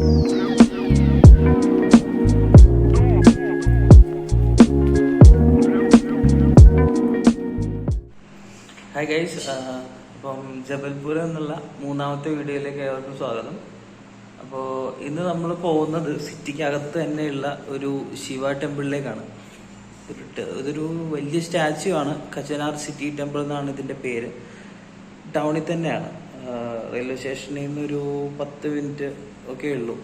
Hi guys, അപ്പം ജബൽപൂർ എന്നുള്ള മൂന്നാമത്തെ വീഡിയോയിലേക്ക് ഏവർക്കും സ്വാഗതം. അപ്പോൾ ഇന്ന് നമ്മൾ പോകുന്നത് സിറ്റിക്കകത്ത് തന്നെയുള്ള ഒരു ശിവ ടെമ്പിളിലേക്കാണ്. ഇതൊരു വലിയ സ്റ്റാച്യു ആണ്. കച്ചനാർ സിറ്റി ടെമ്പിൾ എന്നാണ് ഇതിൻ്റെ പേര്. ടൗണിൽ തന്നെയാണ്. റെയിൽവേ സ്റ്റേഷനിൽ നിന്ന് ഒരു 10 മിനിറ്റ് ഒക്കെ ഉള്ളൂ.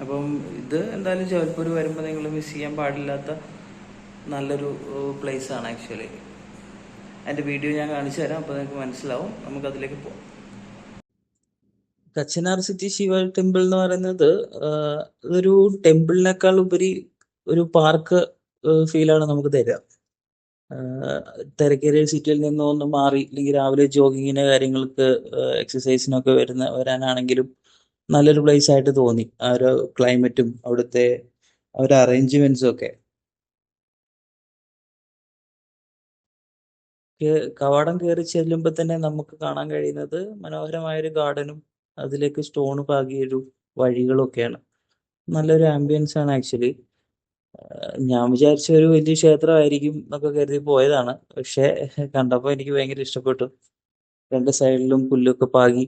അപ്പം ഇത് എന്തായാലും ജബൽപൂർ വരുമ്പോൾ നിങ്ങൾ മിസ് ചെയ്യാൻ പാടില്ലാത്ത നല്ലൊരു പ്ലേസാണ് ആക്ച്വലി. അതിൻ്റെ വീഡിയോ ഞാൻ കാണിച്ചു തരാം, അപ്പോൾ നിങ്ങൾക്ക് മനസ്സിലാവും. നമുക്കതിലേക്ക് പോകാം. കച്ചനാർ സിറ്റി ശിവ ടെമ്പിൾ എന്ന് പറയുന്നത് ഇതൊരു ടെമ്പിളിനേക്കാൾ ഉപരി ഒരു പാർക്ക് ഫീലാണ് നമുക്ക് തരിക. തിരക്കേറിയ സിറ്റിയിൽ നിന്ന് ഒന്ന് മാറി, അല്ലെങ്കിൽ രാവിലെ ജോഗിങ്ങിന് കാര്യങ്ങൾക്ക് എക്സസൈസിനൊക്കെ വരാനാണെങ്കിലും നല്ലൊരു പ്ലേസ് ആയിട്ട് തോന്നി. ആ ഒരു ക്ലൈമറ്റും അവിടുത്തെ ആ ഒരു അറേഞ്ച്മെന്റ്സും ഒക്കെ. കവാടം കയറി ചെല്ലുമ്പോൾ തന്നെ നമുക്ക് കാണാൻ കഴിയുന്നത് മനോഹരമായൊരു ഗാർഡനും അതിലേക്ക് സ്റ്റോൺ പാകിയൊരു വഴികളൊക്കെയാണ്. നല്ലൊരു ആംബിയൻസ് ആണ് ആക്ച്വലി. ഞാൻ വിചാരിച്ച ഒരു വലിയ ക്ഷേത്രമായിരിക്കും എന്നൊക്കെ കരുതി പോയതാണ്. പക്ഷെ കണ്ടപ്പോൾ എനിക്ക് ഭയങ്കര ഇഷ്ടപ്പെട്ടു. രണ്ട് സൈഡിലും പുല്ലൊക്കെ പാകി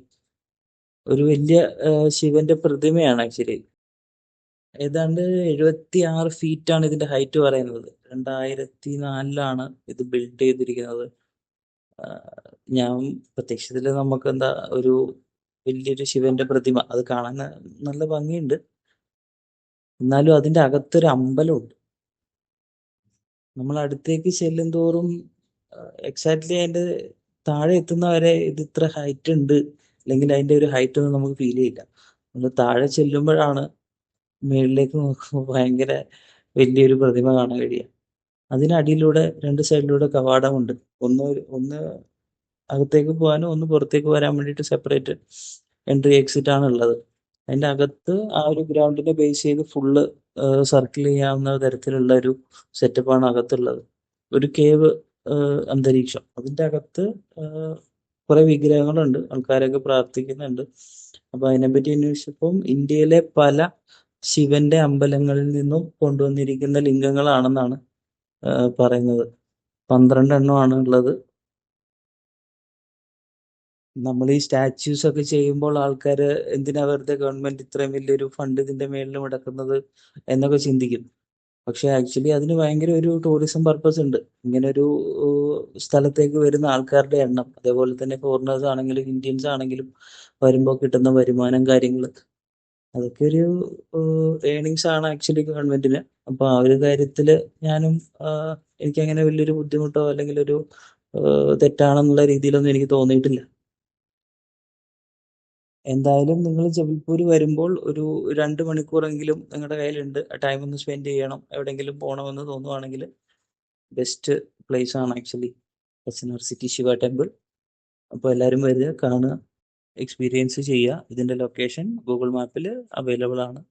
ഒരു വലിയ ശിവന്റെ പ്രതിമയാണ് ആക്ച്വലി. ഏതാണ്ട് 76 ഫീറ്റാണ് ഇതിന്റെ ഹൈറ്റ് പറയുന്നത്. 2004 ഇത് ബിൽഡ് ചെയ്തിരിക്കുന്നത്. ഞാൻ പ്രത്യക്ഷത്തിൽ നമുക്ക് എന്താ ഒരു വലിയൊരു ശിവന്റെ പ്രതിമ അത് കാണാൻ നല്ല ഭംഗിയുണ്ട്. എന്നാലും അതിന്റെ അകത്തൊരു അമ്പലമുണ്ട്. നമ്മൾ അടുത്തേക്ക് ചെല്ലും തോറും എക്സാക്ട്ലി അതിന്റെ താഴെ എത്തുന്നവരെ ഇത് ഇത്ര ഹൈറ്റ് ഉണ്ട്, അല്ലെങ്കിൽ അതിന്റെ ഒരു ഹൈറ്റ് ഒന്നും നമുക്ക് ഫീൽ ചെയ്യില്ല. നമ്മൾ താഴെ ചെല്ലുമ്പോഴാണ് മേളിലേക്ക് നോക്കുമ്പോൾ ഭയങ്കര വലിയൊരു പ്രതിമ കാണാൻ കഴിയുക. അതിനടിയിലൂടെ രണ്ട് സൈഡിലൂടെ കവാടമുണ്ട്. ഒന്ന് അകത്തേക്ക് പോകാനും ഒന്ന് പുറത്തേക്ക് വരാൻ വേണ്ടിയിട്ട് സെപ്പറേറ്റ് എൻട്രി എക്സിറ്റ് ആണ് ഉള്ളത്. അതിൻ്റെ അകത്ത് ആ ഒരു ഗ്രൗണ്ടിനെ ബേസ് ചെയ്ത് ഫുള്ള് സർക്കിൾ ചെയ്യാവുന്ന തരത്തിലുള്ള ഒരു സെറ്റപ്പാണ് അകത്തുള്ളത്. ഒരു കേവ് അന്തരീക്ഷം. അതിൻ്റെ അകത്ത് കുറെ വിഗ്രഹങ്ങളുണ്ട്, ആൾക്കാരൊക്കെ പ്രാർത്ഥിക്കുന്നുണ്ട്. അപ്പൊ അതിനെപ്പറ്റി അന്വേഷിച്ചപ്പം ഇന്ത്യയിലെ പല ശിവന്റെ അമ്പലങ്ങളിൽ നിന്നും കൊണ്ടുവന്നിരിക്കുന്ന ലിംഗങ്ങളാണെന്നാണ് പറയുന്നത്. 12 എണ്ണമാണ് ഉള്ളത്. നമ്മൾ ഈ സ്റ്റാച്യൂസ് ഒക്കെ ചെയ്യുമ്പോൾ ആൾക്കാർ എന്തിനാ വെറുതെ ഗവൺമെന്റ് ഇത്രയും വലിയൊരു ഫണ്ട് ഇതിന്റെ മേളിൽ മുടക്കുന്നത് എന്നൊക്കെ ചിന്തിക്കും. പക്ഷെ ആക്ച്വലി അതിന് ഭയങ്കര ഒരു ടൂറിസം പർപ്പസ് ഉണ്ട്. ഇങ്ങനെ ഒരു സ്ഥലത്തേക്ക് വരുന്ന ആൾക്കാരുടെ എണ്ണം, അതേപോലെ തന്നെ ഫോറിനേഴ്സ് ആണെങ്കിലും ഇന്ത്യൻസ് ആണെങ്കിലും വരുമ്പോൾ കിട്ടുന്ന വരുമാനം, കാര്യങ്ങൾ, അതൊക്കെ ഒരു ഏണിങ്സ് ആണ് ആക്ച്വലി ഗവൺമെന്റിന്. അപ്പൊ ആ ഒരു കാര്യത്തില് ഞാനും എനിക്കങ്ങനെ വലിയൊരു ബുദ്ധിമുട്ടോ അല്ലെങ്കിൽ ഒരു തെറ്റാണെന്നുള്ള രീതിയിലൊന്നും എനിക്ക് തോന്നിയിട്ടില്ല. എന്തായാലും നിങ്ങൾ ജബൽപൂർ വരുമ്പോൾ ഒരു 2 മണിക്കൂറെങ്കിലും നിങ്ങളുടെ കയ്യിലുണ്ട്. ആ ടൈം ഒന്ന് സ്പെൻഡ് ചെയ്യണം. എവിടെയെങ്കിലും പോകണമെന്ന് തോന്നുവാണെങ്കിൽ ബെസ്റ്റ് പ്ലേസ് ആണ് ആക്ച്വലി കച്ചനാർ സിറ്റി ശിവ ടെമ്പിൾ. അപ്പോൾ എല്ലാവരും വരിക, കാണുക, എക്സ്പീരിയൻസ് ചെയ്യുക. ഇതിന്റെ ലൊക്കേഷൻ ഗൂഗിൾ മാപ്പിൽ അവൈലബിൾ ആണ്.